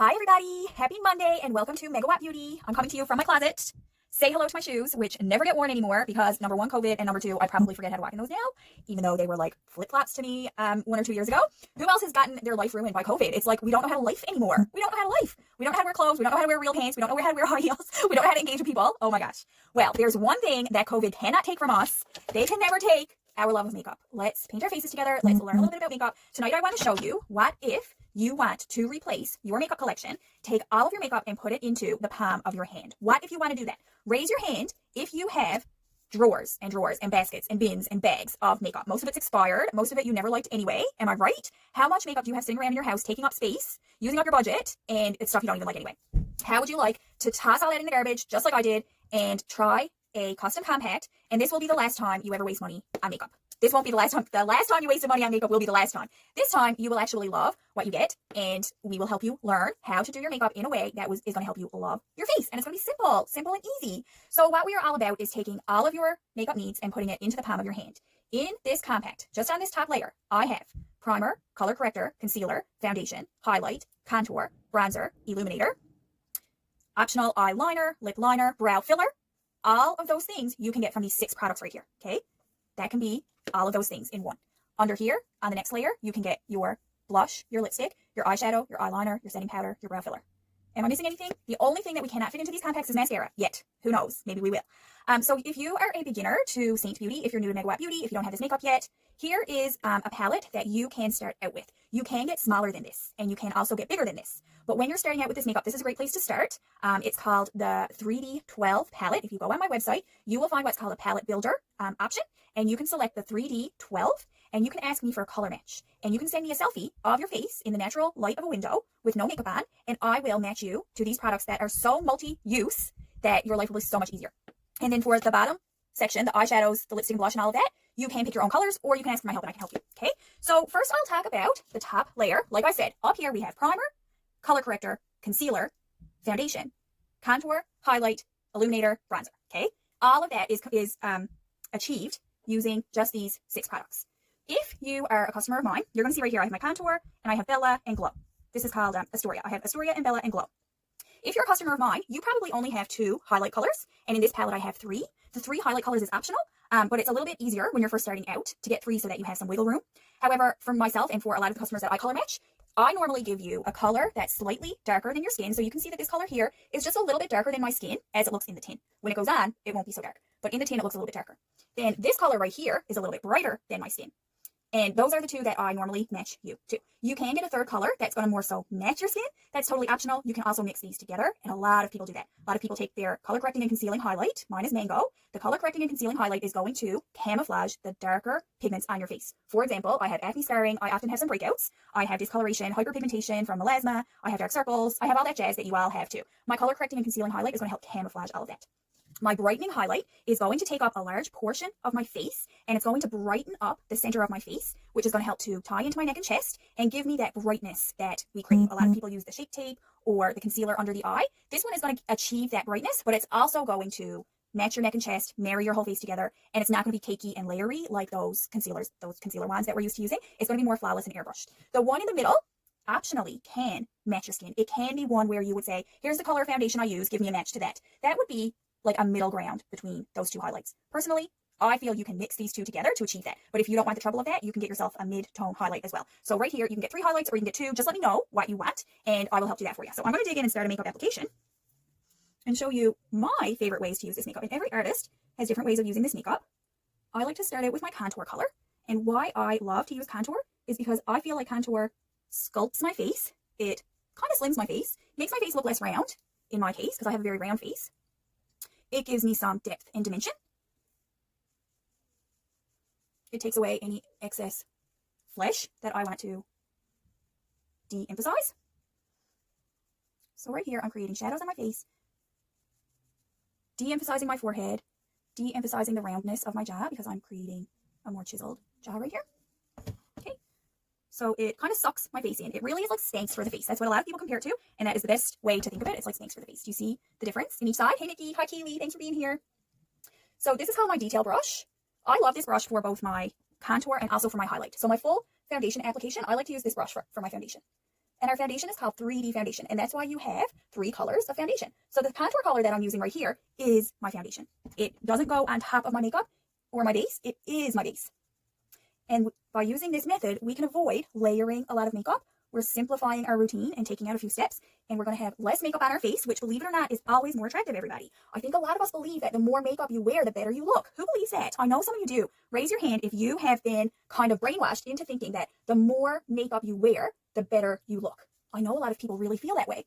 Hi everybody, happy Monday and welcome to Megawatt Beauty. I'm coming to you from my closet. Say hello to my shoes, which never get worn anymore because number one, COVID, and number two, I probably forget how to walk in those now, even though they were like flip-flops to me 1 or 2 years ago. Who else has gotten their life ruined by COVID? It's like we don't know how to life anymore. We don't know how to life. We don't know how to wear clothes. We don't know how to wear real pants. We don't know how to wear high heels. We don't know how to engage with people. Oh my gosh. Well, there's one thing that COVID cannot take from us. They can never take our love of makeup. Let's paint our faces together. Let's learn a little bit about makeup. Tonight I want to show you what if you want to replace your makeup collection, take all of your makeup and put it into the palm of your hand. What if you want to do that? Raise your hand if you have drawers and baskets and bins and bags of makeup. Most of it's expired. Most of it you never liked anyway. Am I right? How much makeup do you have sitting around in your house taking up space, using up your budget, and it's stuff you don't even like anyway? How would you like to toss all that in the garbage, just like I did, and try a custom compact? And this will be the last time you ever waste money on makeup. This won't be the last time. The last time you wasted money on makeup will be the last time. This time, you will actually love what you get, and we will help you learn how to do your makeup in a way that is going to help you love your face. And it's going to be simple and easy. So what we are all about is taking all of your makeup needs and putting it into the palm of your hand. In this compact, just on this top layer, I have primer, color corrector, concealer, foundation, highlight, contour, bronzer, illuminator, optional eyeliner, lip liner, brow filler. All of those things you can get from these 6 products right here, okay? That can be all of those things in one. Under here, on the next layer, you can get your blush, your lipstick, your eyeshadow, your eyeliner, your setting powder, your brow filler. Am I missing anything? The only thing that we cannot fit into these compacts is mascara. Yet. Who knows? Maybe we will. So if you are a beginner to Saint Beauty, if you're new to Megawatt Beauty, if you don't have this makeup yet, here is a palette that you can start out with. You can get smaller than this, and you can also get bigger than this. But when you're starting out with this makeup, this is a great place to start. It's called the 3D 12 palette. If you go on my website, you will find what's called a palette builder option, and you can select the 3D 12, and you can ask me for a color match. And you can send me a selfie of your face in the natural light of a window with no makeup on, and I will match you to these products that are so multi-use that your life will be so much easier. And then for the bottom section, the eyeshadows, the lipstick, blush, and all of that, you can pick your own colors, or you can ask for my help and I can help you, okay? So first I'll talk about the top layer. Like I said, up here we have primer, color corrector, concealer, foundation, contour, highlight, illuminator, bronzer, okay? All of that is achieved using just these 6 products. If you are a customer of mine, you're going to see right here, I have my contour, and I have Bella and Glow. This is called Astoria. I have Astoria and Bella and Glow. If you're a customer of mine, you probably only have 2 highlight colors, and in this palette I have 3. The 3 highlight colors is optional, but it's a little bit easier when you're first starting out to get 3 so that you have some wiggle room. However, for myself and for a lot of the customers that I color match, I normally give you a color that's slightly darker than your skin. So you can see that this color here is just a little bit darker than my skin as it looks in the tin. When it goes on, it won't be so dark, but in the tin it looks a little bit darker. Then this color right here is a little bit brighter than my skin. And those are the 2 that I normally match you to. You can get a 3rd color that's going to more so match your skin. That's totally optional. You can also mix these together, and a lot of people do that. A lot of people take their color correcting and concealing highlight. Mine is Mango. The color correcting and concealing highlight is going to camouflage the darker pigments on your face. For example, I have acne scarring. I often have some breakouts. I have discoloration, hyperpigmentation from melasma. I have dark circles. I have all that jazz that you all have too. My color correcting and concealing highlight is going to help camouflage all of that. My brightening highlight is going to take up a large portion of my face, and it's going to brighten up the center of my face, which is going to help to tie into my neck and chest and give me that brightness that we crave. A lot of people use the Shape Tape or the concealer under the eye. This one is going to achieve that brightness, but it's also going to match your neck and chest, marry your whole face together, and it's not going to be cakey and layery like those concealer wands that we're used to using. It's going to be more flawless and airbrushed. The one in the middle optionally can match your skin. It can be one where you would say, here's the color foundation I use, give me a match to that. That would be like a middle ground between those 2 highlights. Personally, I feel you can mix these 2 together to achieve that. But if you don't want the trouble of that, you can get yourself a mid-tone highlight as well. So right here, you can get 3 highlights or you can get 2. Just let me know what you want, and I will help do that for you. So I'm going to dig in and start a makeup application and show you my favorite ways to use this makeup. And every artist has different ways of using this makeup. I like to start out with my contour color. And why I love to use contour is because I feel like contour sculpts my face. It kind of slims my face, makes my face look less round in my case because I have a very round face. It gives me some depth and dimension. It takes away any excess flesh that I want to de-emphasize. So right here, I'm creating shadows on my face, de-emphasizing my forehead, de-emphasizing the roundness of my jaw because I'm creating a more chiseled jaw right here. Okay. So it kind of sucks my face in. It really is like Spanx for the face. That's what a lot of people compare it to, and that is the best way to think of it. It's like Spanx for the face. Do you see the difference in each side? Hey, Nikki. Hi, Kaylee. Thanks for being here. So this is called my detail brush. I love this brush for both my contour and also for my highlight. So my full foundation application, I like to use this brush for my foundation. And our foundation is called 3D foundation. And that's why you have 3 colors of foundation. So the contour color that I'm using right here is my foundation. It doesn't go on top of my makeup or my base. It is my base. And by using this method, we can avoid layering a lot of makeup. We're simplifying our routine and taking out a few steps, and we're going to have less makeup on our face, which, believe it or not, is always more attractive, everybody. I think a lot of us believe that the more makeup you wear, the better you look. Who believes that? I know some of you do. Raise your hand if you have been kind of brainwashed into thinking that the more makeup you wear, the better you look. I know a lot of people really feel that way.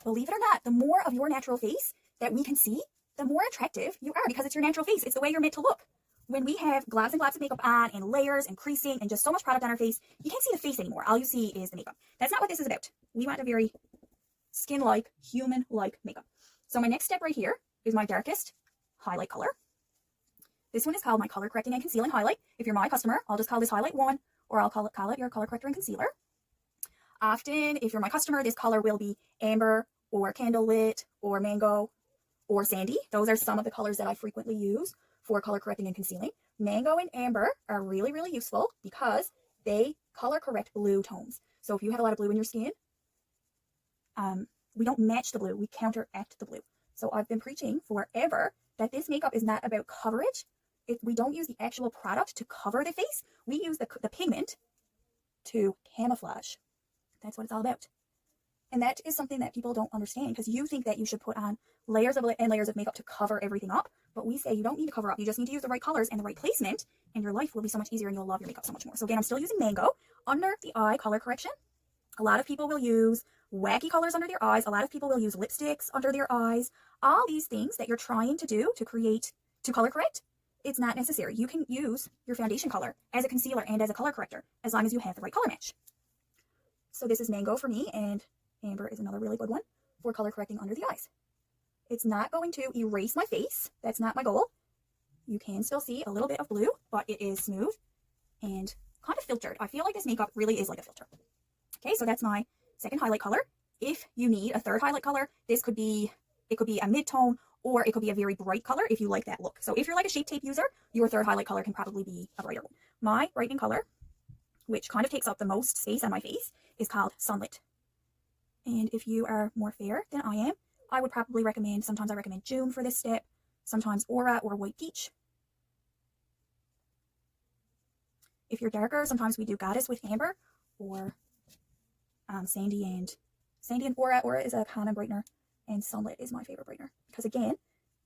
Believe it or not, the more of your natural face that we can see, the more attractive you are, because it's your natural face. It's the way you're meant to look. When we have globs and globs of makeup on and layers and creasing and just so much product on our face, you can't see the face anymore. All you see is the makeup. That's not what this is about. We want a very skin-like, human-like makeup. So my next step right here is my darkest highlight color. This one is called my color correcting and concealing highlight. If you're my customer, I'll just call this highlight 1, or I'll call it your color corrector and concealer. Often, if you're my customer, this color will be amber or candlelit or mango or sandy. Those are some of the colors that I frequently use for color correcting and concealing. Mango and amber are really, really useful because they color correct blue tones. So if you have a lot of blue in your skin, we don't match the blue, we counteract the blue. So I've been preaching forever that this makeup is not about coverage. We don't use the actual product to cover the face. We use the pigment to camouflage. That's what it's all about. And that is something that people don't understand, because you think that you should put on layers and layers of makeup to cover everything up. But we say you don't need to cover up. You just need to use the right colors and the right placement, and your life will be so much easier and you'll love your makeup so much more. So again, I'm still using Mango under the eye color correction. A lot of people will use wacky colors under their eyes. A lot of people will use lipsticks under their eyes. All these things that you're trying to do to color correct, it's not necessary. You can use your foundation color as a concealer and as a color corrector, as long as you have the right color match. So this is Mango for me, and amber is another really good one for color correcting under the eyes. It's not going to erase my face. That's not my goal. You can still see a little bit of blue, but it is smooth and kind of filtered. I feel like this makeup really is like a filter. Okay, so that's my second highlight color. If you need a third highlight color, it could be a mid-tone, or it could be a very bright color if you like that look. So if you're like a Shape Tape user, your third highlight color can probably be a brighter one. My brightening color, which kind of takes up the most space on my face, is called Sunlit. And if you are more fair than I am, I would probably recommend, sometimes I recommend June for this step, sometimes Aura or White Peach. If you're darker, sometimes we do Goddess with Amber, or Sandy and Aura. Aura is a common brightener, and Sunlit is my favorite brightener. Because again,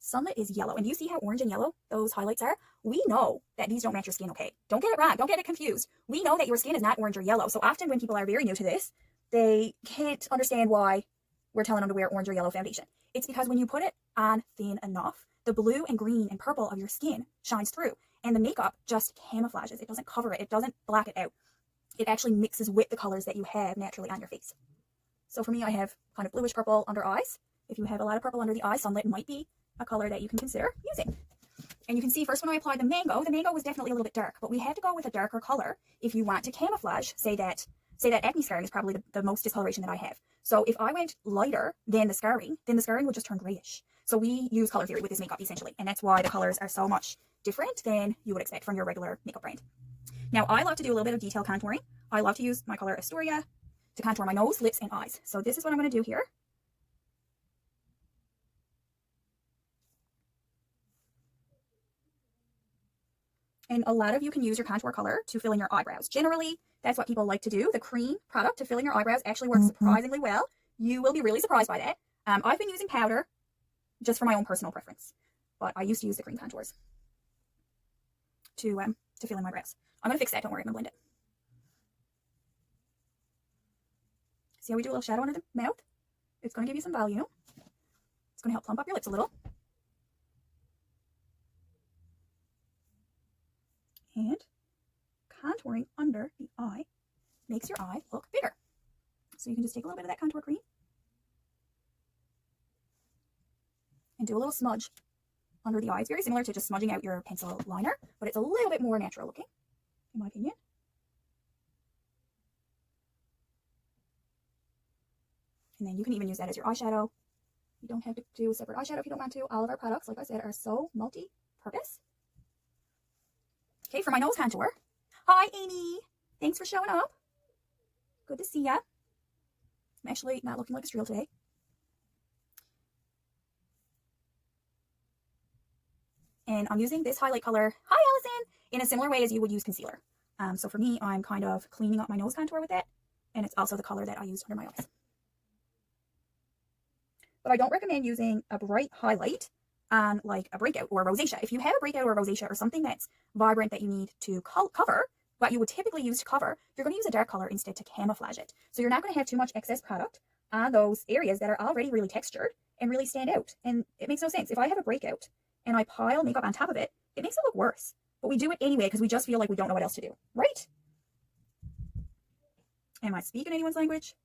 Sunlit is yellow, and you see how orange and yellow those highlights are? We know that these don't match your skin okay. Don't get it wrong. Don't get it confused. We know that your skin is not orange or yellow. So often when people are very new to this, they can't understand why we're telling them to wear orange or yellow foundation. It's because when you put it on thin enough, the blue and green and purple of your skin shines through, and the makeup just camouflages. It doesn't cover it. It doesn't black it out. It actually mixes with the colors that you have naturally on your face. So for me, I have kind of bluish purple under eyes. If you have a lot of purple under the eye, Sunlit might be a color that you can consider using. And you can see first when I applied the Mango was definitely a little bit dark, but we have to go with a darker color if you want to camouflage. Say that acne scarring is probably the most discoloration that I have. So if I went lighter than the scarring, then the scarring would just turn grayish. So we use color theory with this makeup essentially, and that's why the colors are so much different than you would expect from your regular makeup brand. Now I love to do a little bit of detail contouring. I love to use my color Astoria to contour my nose, lips, and eyes. So this is what I'm going to do here. And a lot of you can use your contour color to fill in your eyebrows. Generally, that's what people like to do. The cream product to fill in your eyebrows actually works surprisingly well. You will be really surprised by that. I've been using powder just for my own personal preference, but I used to use the cream contours to fill in my brows. I'm going to fix that. Don't worry, I'm going to blend it. See how we do a little shadow under the mouth? It's going to give you some volume. It's going to help plump up your lips a little. And contouring under the eye makes your eye look bigger. So you can just take a little bit of that contour cream and do a little smudge under the eye. It's very similar to just smudging out your pencil liner, but it's a little bit more natural looking, in my opinion. And then you can even use that as your eyeshadow. You don't have to do a separate eyeshadow if you don't want to. All of our products, like I said, are so multi-purpose. Okay, for my nose contour. Hi, Amy. Thanks for showing up. Good to see ya. I'm actually not looking like a Streel today. And I'm using this highlight color, hi Allison, in a similar way as you would use concealer. So for me, I'm kind of cleaning up my nose contour with it, and it's also the color that I use under my eyes. But I don't recommend using a bright highlight on like a breakout or a rosacea. If you have a breakout or a rosacea or something that's vibrant that you need to cover, what you would typically use to cover, you're going to use a dark color instead to camouflage it. So you're not going to have too much excess product on those areas that are already really textured and really stand out. And it makes no sense. If I have a breakout and I pile makeup on top of it, it makes it look worse. But we do it anyway because we just feel like we don't know what else to do, right? Am I speaking anyone's language?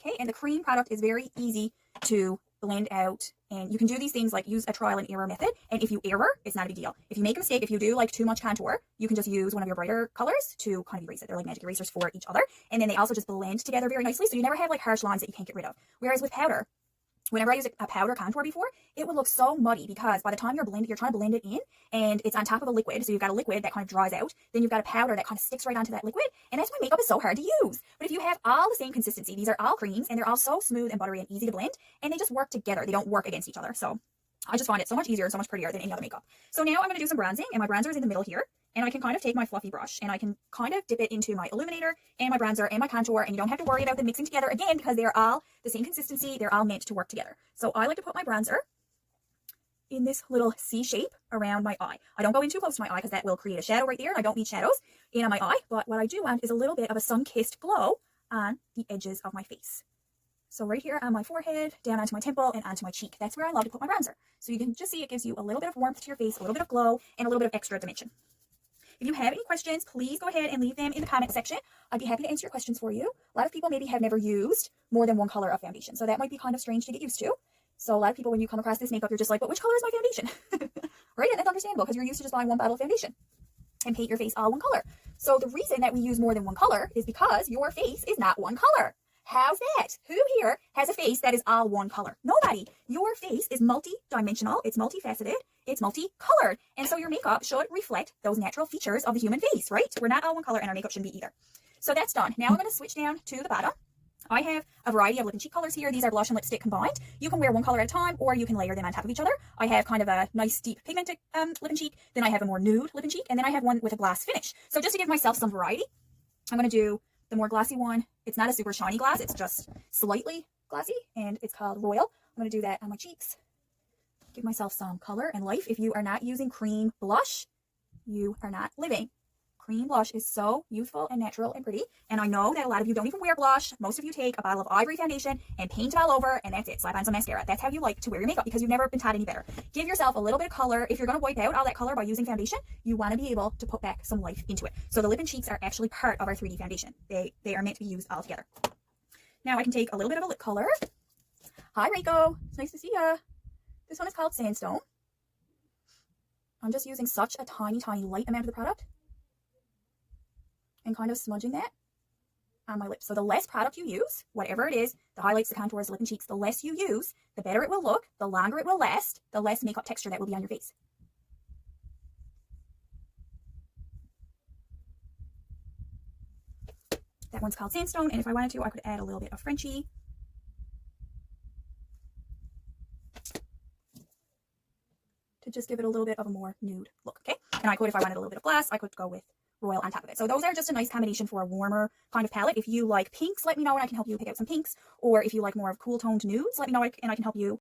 Okay, and the cream product is very easy to blend out, and you can do these things like use a trial and error method, and if you error, it's not a big deal. If you make a mistake, if you do like too much contour, you can just use one of your brighter colors to kind of erase it. They're like magic erasers for each other, and then they also just blend together very nicely, so you never have like harsh lines that you can't get rid of. Whereas with powder, whenever I used a powder contour before, it would look so muddy because by the time you're trying to blend it in and it's on top of a liquid, so you've got a liquid that kind of dries out, then you've got a powder that kind of sticks right onto that liquid, and that's why makeup is so hard to use. But if you have all the same consistency, these are all creams, and they're all so smooth and buttery and easy to blend, and they just work together. They don't work against each other. So I just find it so much easier and so much prettier than any other makeup. So now I'm going to do some bronzing, and my bronzer is in the middle here. And I can kind of take my fluffy brush and I can kind of dip it into my illuminator and my bronzer and my contour, and you don't have to worry about them mixing together again because they're all the same consistency. They're all meant to work together. So I like to put my bronzer in this little C shape around my eye. I don't go in too close to my eye because that will create a shadow right there, and I don't need shadows in on my eye. But what I do want is a little bit of a sun-kissed glow on the edges of my face. So right here on my forehead, down onto my temple, and onto my cheek. That's where I love to put my bronzer. So you can just see it gives you a little bit of warmth to your face, a little bit of glow, and a little bit of extra dimension. If you have any questions, please go ahead and leave them in the comment section. I'd be happy to answer your questions for you. A lot of people maybe have never used more than one color of foundation, so that might be kind of strange to get used to. So a lot of people, when you come across this makeup, you're just like, but which color is my foundation? Right? And that's understandable because you're used to just buying one bottle of foundation and paint your face all one color. So the reason that we use more than one color is because your face is not one color. How's that? Who here has a face that is all one color? Nobody. Your face is multi-dimensional. It's multifaceted. It's multicolored. And so your makeup should reflect those natural features of the human face, right? We're not all one color, and our makeup shouldn't be either. So that's done. Now I'm going to switch down to the bottom. I have a variety of lip and cheek colors here. These are blush and lipstick combined. You can wear one color at a time, or you can layer them on top of each other. I have kind of a nice deep pigmented lip and cheek. Then I have a more nude lip and cheek. And then I have one with a gloss finish. So just to give myself some variety, I'm going to do the more glossy one. It's not a super shiny gloss. It's just slightly glossy, and it's called Royal. I'm going to do that on my cheeks. Give myself some color and life. If you are not using cream blush, you are not living. Cream blush is so youthful and natural and pretty. And I know that a lot of you don't even wear blush. Most of you take a bottle of Ivory foundation and paint it all over, and that's it. Slap on some mascara. That's how you like to wear your makeup because you've never been taught any better. Give yourself a little bit of color. If you're going to wipe out all that color by using foundation, you want to be able to put back some life into it. So the lip and cheeks are actually part of our 3D foundation. They are meant to be used all together. Now I can take a little bit of a lip color. Hi, Reiko. It's nice to see ya. This one is called Sandstone. I'm just using such a tiny, tiny light amount of the product and kind of smudging that on my lips. So the less product you use, whatever it is, the highlights, the contours, the lip and cheeks, the less you use, the better it will look, the longer it will last, the less makeup texture that will be on your face. That one's called Sandstone, and if I wanted to, I could add a little bit of Frenchie. To just give it a little bit of a more nude look, okay? And I could, if I wanted a little bit of gloss, I could go with Royal on top of it. So those are just a nice combination for a warmer kind of palette. If you like pinks, let me know and I can help you pick out some pinks. Or if you like more of cool toned nudes, let me know and I can help you